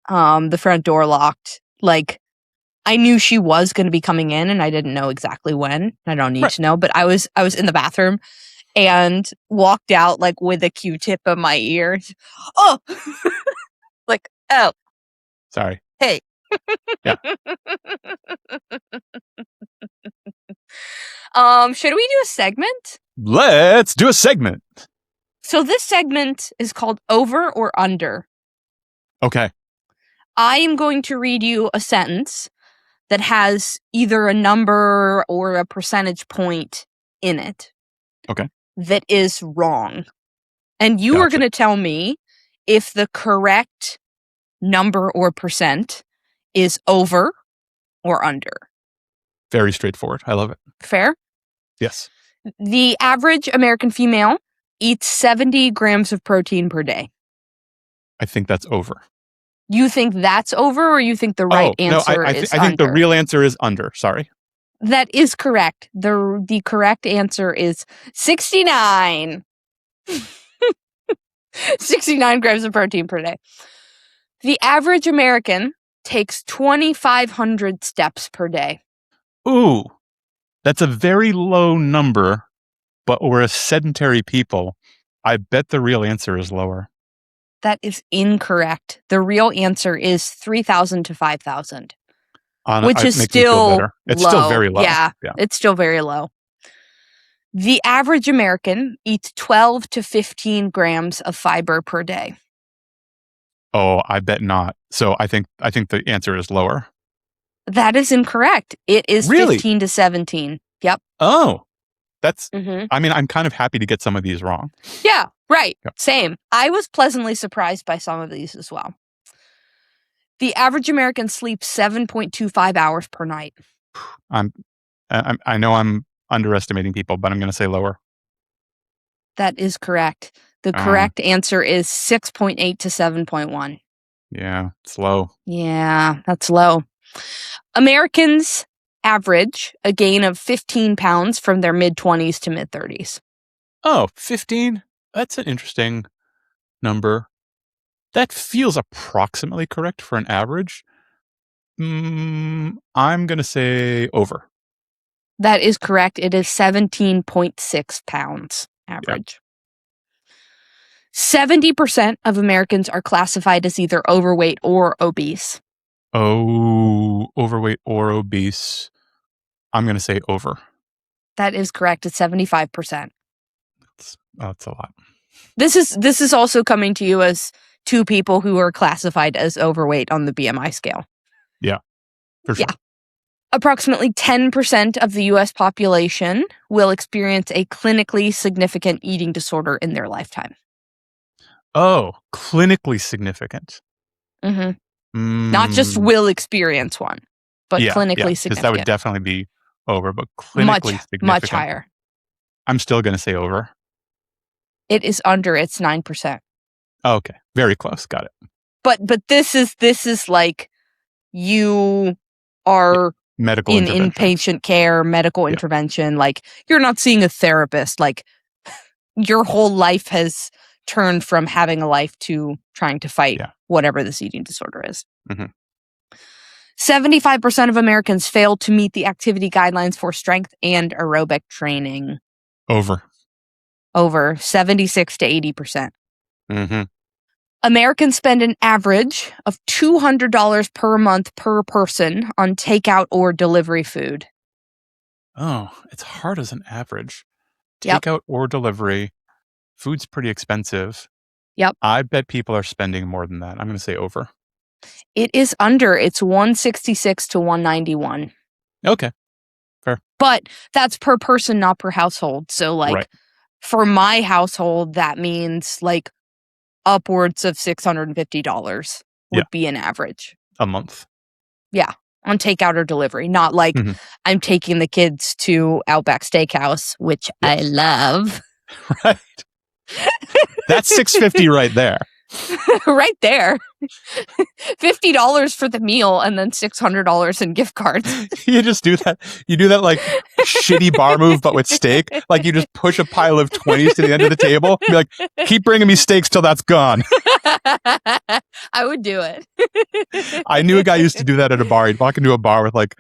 the front door locked. I knew she was going to be coming in, and I didn't know exactly when. I don't need to know, but I was in the bathroom and walked out with a Q-tip in my ear. Oh, oh, sorry. Hey. Yeah. Should we do a segment? Let's do a segment. So this segment is called Over or Under. Okay. I am going to read you a sentence that has either a number or a percentage point in it. Okay. That is wrong. And you are Gotcha. going to tell me if the correct number or percent is over or under. Very straightforward. I love it. Fair? Yes. The average American female eats 70 grams of protein per day. I think that's over. You think that's over, or you think the right answer is I think the under? real answer is under. Sorry. That is correct. The correct answer is 69. 69 grams of protein per day. The average American takes 2,500 steps per day. Ooh, that's a very low number, but we're a sedentary people. I bet the real answer is lower. That is incorrect. The real answer is 3,000 to 5,000, which is Makes me feel still better. It's low. still very low. Yeah, it's still very low. The average American eats 12 to 15 grams of fiber per day. Oh, I bet not. So I think the answer is lower. That is incorrect. It is Really? 15 to 17. Yep. Oh, that's. Mm-hmm. I mean, I'm kind of happy to get some of these wrong. Yeah, right. Yep. Same. I was pleasantly surprised by some of these as well. The average American sleeps 7.25 hours per night. I know I'm underestimating people, but I'm going to say lower. That is correct. The correct answer is 6.8 to 7.1. Yeah, it's low. Yeah, that's low. Americans average a gain of 15 pounds from their mid-20s to mid-30s. Oh, 15? That's an interesting number. That feels approximately correct for an average. I'm going to say over. That is correct. It is 17.6 pounds average. 70% of Americans are classified as either overweight or obese. Oh, overweight or obese. I'm going to say over. That is correct. It's 75%. That's a lot. This is also coming to you as two people who are classified as overweight on the BMI scale. Yeah, for sure. Yeah. Approximately 10% of the U.S. population will experience a clinically significant eating disorder in their lifetime. Oh, clinically significant. Mm-hmm. Not just will experience one, but clinically significant. Because that would definitely be over, but clinically significant. Much higher. I'm still going to say over. It is under. It's 9%. Oh, okay. Very close. Got it. But this is like you are medical in inpatient care, medical intervention. Like you're not seeing a therapist. Like your whole life has turned from having a life to trying to fight whatever this eating disorder is. 75% of Americans fail to meet the activity guidelines for strength and aerobic training. Over 76 to 80%. Americans spend an average of $200 per month per person on takeout or delivery food. Oh, it's hard as an average. Takeout or delivery. Food's pretty expensive. Yep. I bet people are spending more than that. I'm going to say over. It is under. It's 166 to 191. Okay. Fair. But that's per person, not per household. So like for my household, that means like upwards of $650 would be an average. A month. Yeah. On takeout or delivery. Not like I'm taking the kids to Outback Steakhouse, which I love. Right. That's $650 right there. Right there. $50 for the meal and then $600 in gift cards. You just do that. You do that like shitty bar move, but with steak. Like you just push a pile of 20s to the end of the table. Be like, keep bringing me steaks till that's gone. I would do it. I knew a guy used to do that at a bar. He'd walk into a bar with like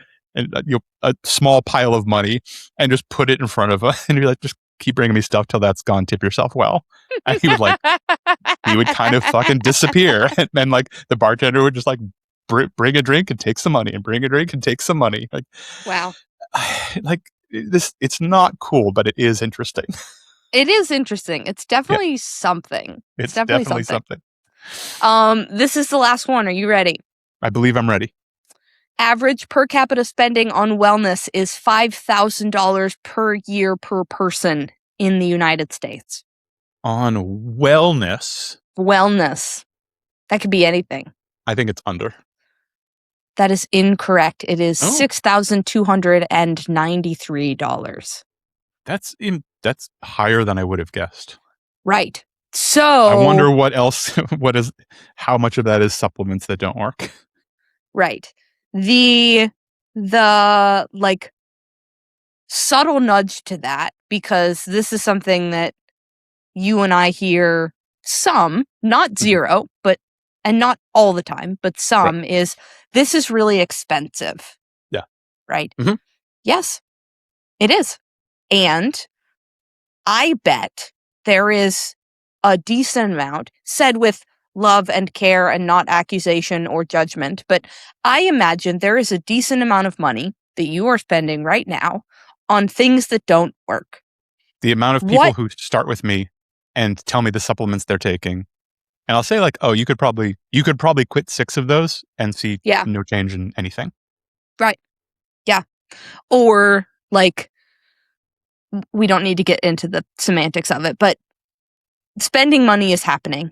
a small pile of money and just put it in front of him and be like, just keep bringing me stuff till that's gone. Tip yourself well. And he would kind of fucking disappear. And then like the bartender would just like bring a drink and take some money and bring a drink and take some money. Like, wow. Like this, it's not cool, but it is interesting. It is interesting. It's definitely something. It's definitely something. This is the last one. Are you ready? I believe I'm ready. Average per capita spending on wellness is $5,000 per year per person in the United States. on wellness. Wellness. That could be anything. I think it's under. That is incorrect. It is Oh. $6,293. That's higher than I would have guessed. Right. So I wonder what else. How much of that is supplements that don't work? Right. The like subtle nudge to that, because this is something that you and I hear some, not zero, and not all the time, but some, is this is really expensive. Yeah. Right? Mhm. Yes, it is. And I bet there is a decent amount, said with love and care and not accusation or judgment, but I imagine there is a decent amount of money that you are spending right now on things that don't work. The amount of people What- who start with me and tell me the supplements they're taking, and I'll say like, "Oh, you could probably quit 6 of those and see Yeah. no change in anything." Or like, we don't need to get into the semantics of it, but spending money is happening,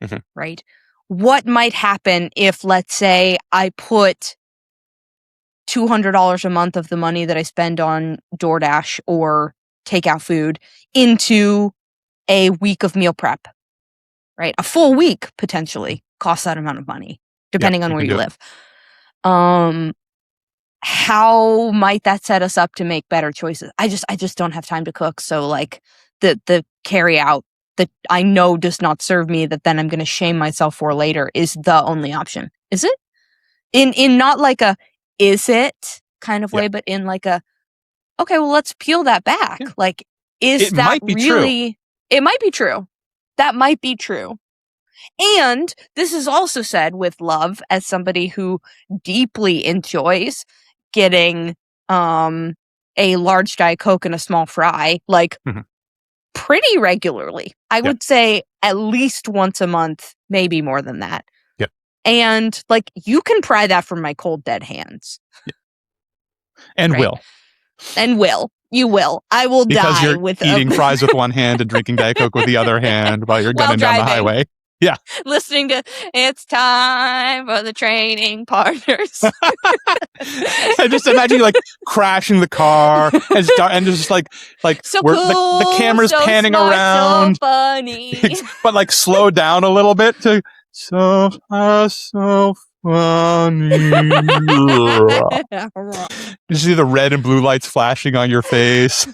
Mhm. right? What might happen if, let's say, I put $200 a month of the money that I spend on DoorDash or takeout food into a week of meal prep, right? A full week potentially costs that amount of money, depending on you where can you do it. live. How might that set us up to make better choices? I just don't have time to cook. So like the carry out that I know does not serve me, that then I'm going to shame myself for later, is the only option. Is it? In not like a is it kind of Yeah. way, but in like a, okay, well, let's peel that back. Yeah. Like, is It that might be true. really? It might be true. That might be true. And this is also said with love, as somebody who deeply enjoys getting a large Diet Coke and a small fry, like Mhm. pretty regularly. I Yeah. would say at least once a month, maybe more than that. Yep. And like, you can pry that from my cold, dead hands. And Right. will. And you will. I will Because die you're with eating fries with one hand and drinking Diet Coke with the other hand while you're While gunning down the driving. highway. listening to "It's Time for the Training Partners." I just imagine you like crashing the car and just like So where cool, the camera's so panning smart, around, so funny. but like slow down a little bit to so funny. You see the red and blue lights flashing on your face,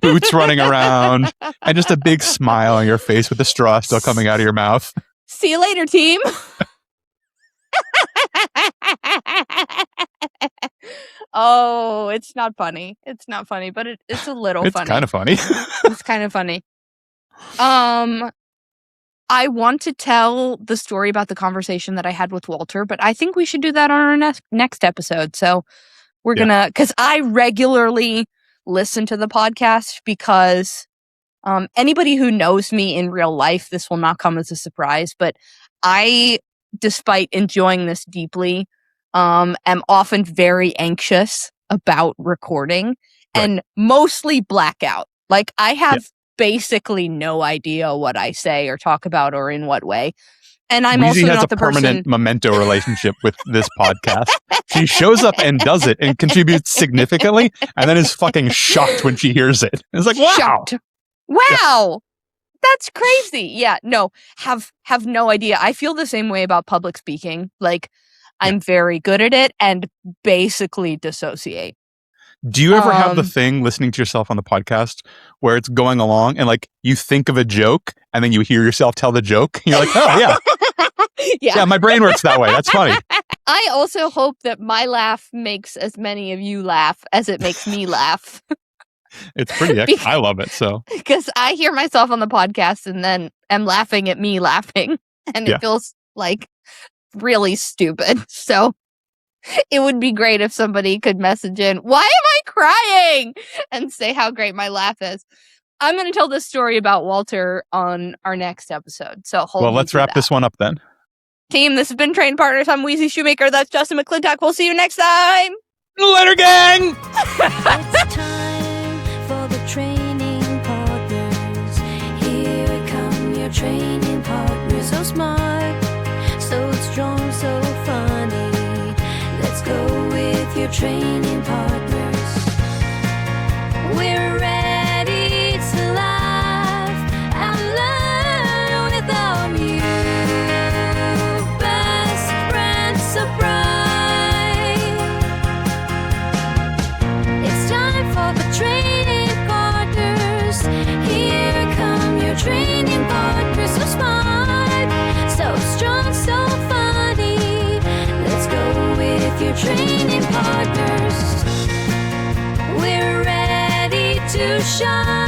boots running around, and just a big smile on your face with the straw still coming out of your mouth. See you later, team. Oh, it's not funny. It's not funny, but it's a little It's funny. kind of funny. It's kind of funny. I want to tell the story about the conversation that I had with Walter, but I think we should do that on our next episode. So we're gonna, because I regularly listen to the podcast, because anybody who knows me in real life, this will not come as a surprise, but I, despite enjoying this deeply, am often very anxious about recording and mostly blackout. Like, I have basically no idea what I say or talk about or in what way. And I'm Weezy also has not a the permanent person. memento relationship with this podcast. She shows up and does it and contributes significantly, and then is fucking shocked when she hears it. It's like, wow. Shocked. Wow. That's crazy. Yeah, no, have no idea. I feel the same way about public speaking. Like, I'm very good at it and basically dissociate. Do you ever have the Um, thing listening to yourself on the podcast where it's going along and like you think of a joke and then you hear yourself tell the joke? You're like, oh yeah, yeah, my brain works that way. That's funny. I also hope that my laugh makes as many of you laugh as it makes me laugh. It's pretty excellent. I love it. So Because I hear myself on the podcast and then am laughing at me laughing. And Yeah. it feels like really stupid. So it would be great if somebody could message in, "Why am I crying?" and say how great my laugh is. I'm going to tell this story about Walter on our next episode. So hold well, me let's to wrap that. this one up then. Team, this has been Train Partners. I'm Wheezy Shoemaker. That's Justin McClintock. We'll see you next time. Letter gang. It's time for the training partners. Here it comes. your training partner. So smart, so strong, so funny. Let's go with your training partners. We're ready to laugh and learn with our new best friend so bright. It's time for the training partners. Here come your training partners. So smart, so strong, so funny. Let's go with your training partners. We're ready to shine.